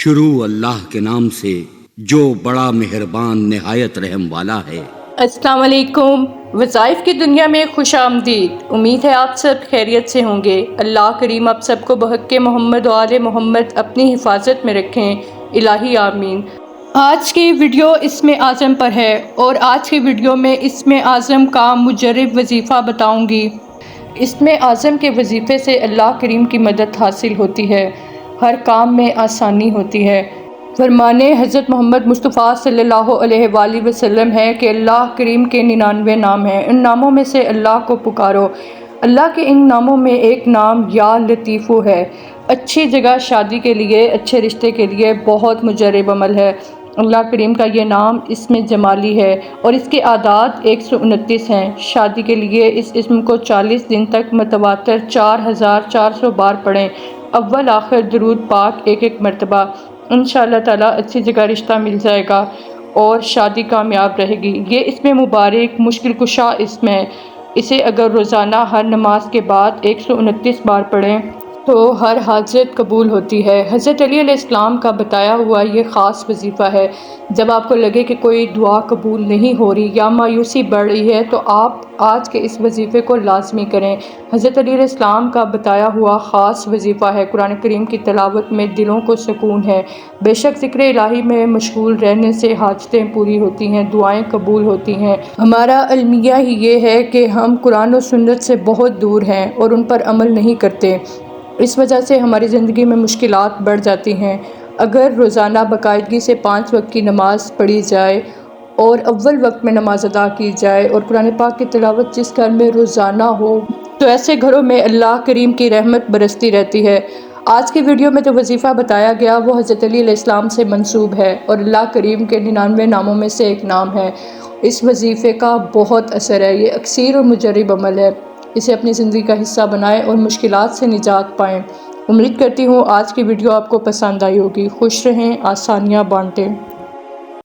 شروع اللہ کے نام سے جو بڑا مہربان نہایت رحم والا ہے۔ السلام علیکم۔ وظائف کی دنیا میں خوش آمدید۔ امید ہے آپ سب خیریت سے ہوں گے۔ اللہ کریم آپ سب کو بحق محمد و آل محمد اپنی حفاظت میں رکھیں، الہی آمین۔ آج کی ویڈیو اسم اعظم پر ہے اور آج کی ویڈیو میں اسم اعظم کا مجرب وظیفہ بتاؤں گی۔ اسم اعظم کے وظیفے سے اللہ کریم کی مدد حاصل ہوتی ہے، ہر کام میں آسانی ہوتی ہے۔ فرمان حضرت محمد مصطفیٰ صلی اللہ علیہ وآلہ وسلم ہے کہ اللہ کریم کے 99 نام ہیں، ان ناموں میں سے اللہ کو پکارو۔ اللہ کے ان ناموں میں ایک نام یا لطیفو ہے۔ اچھی جگہ شادی کے لیے، اچھے رشتے کے لیے بہت مجرب عمل ہے۔ اللہ کریم کا یہ نام اسم جمالی ہے اور اس کے اعداد 129 ہیں۔ شادی کے لیے اس اسم کو 40 دن تک متواتر 4400 بار پڑھیں، اول آخر درود پاک ایک مرتبہ۔ انشاءاللہ تعالیٰ اچھی جگہ رشتہ مل جائے گا اور شادی کامیاب رہے گی۔ یہ اسم مبارک مشکل کشا اسم ہے، اسے اگر روزانہ ہر نماز کے بعد 129 بار پڑھیں تو ہر حاجت قبول ہوتی ہے۔ حضرت علی علیہ السلام کا بتایا ہوا یہ خاص وظیفہ ہے۔ جب آپ کو لگے کہ کوئی دعا قبول نہیں ہو رہی یا مایوسی بڑھ رہی ہے تو آپ آج کے اس وظیفے کو لازمی کریں۔ حضرت علی علیہ السلام کا بتایا ہوا خاص وظیفہ ہے۔ قرآن کریم کی تلاوت میں دلوں کو سکون ہے۔ بے شک ذکر الہی میں مشغول رہنے سے حاجتیں پوری ہوتی ہیں، دعائیں قبول ہوتی ہیں۔ ہمارا المیہ ہی یہ ہے کہ ہم قرآن و سنت سے بہت دور ہیں اور ان پر عمل نہیں کرتے، اس وجہ سے ہماری زندگی میں مشکلات بڑھ جاتی ہیں۔ اگر روزانہ باقاعدگی سے 5 وقت کی نماز پڑھی جائے اور اول وقت میں نماز ادا کی جائے اور قرآن پاک کی تلاوت جس گھر میں روزانہ ہو تو ایسے گھروں میں اللہ کریم کی رحمت برستی رہتی ہے۔ آج کی ویڈیو میں جو وظیفہ بتایا گیا وہ حضرت علی علیہ السلام سے منسوب ہے اور اللہ کریم کے 99 ناموں میں سے ایک نام ہے۔ اس وظیفے کا بہت اثر ہے، یہ اکثیر اور مجرب عمل ہے، اسے اپنی زندگی کا حصہ بنائیں اور مشکلات سے نجات پائیں۔ امید کرتی ہوں آج کی ویڈیو آپ کو پسند آئی ہوگی۔ خوش رہیں، آسانیاں بانٹیں۔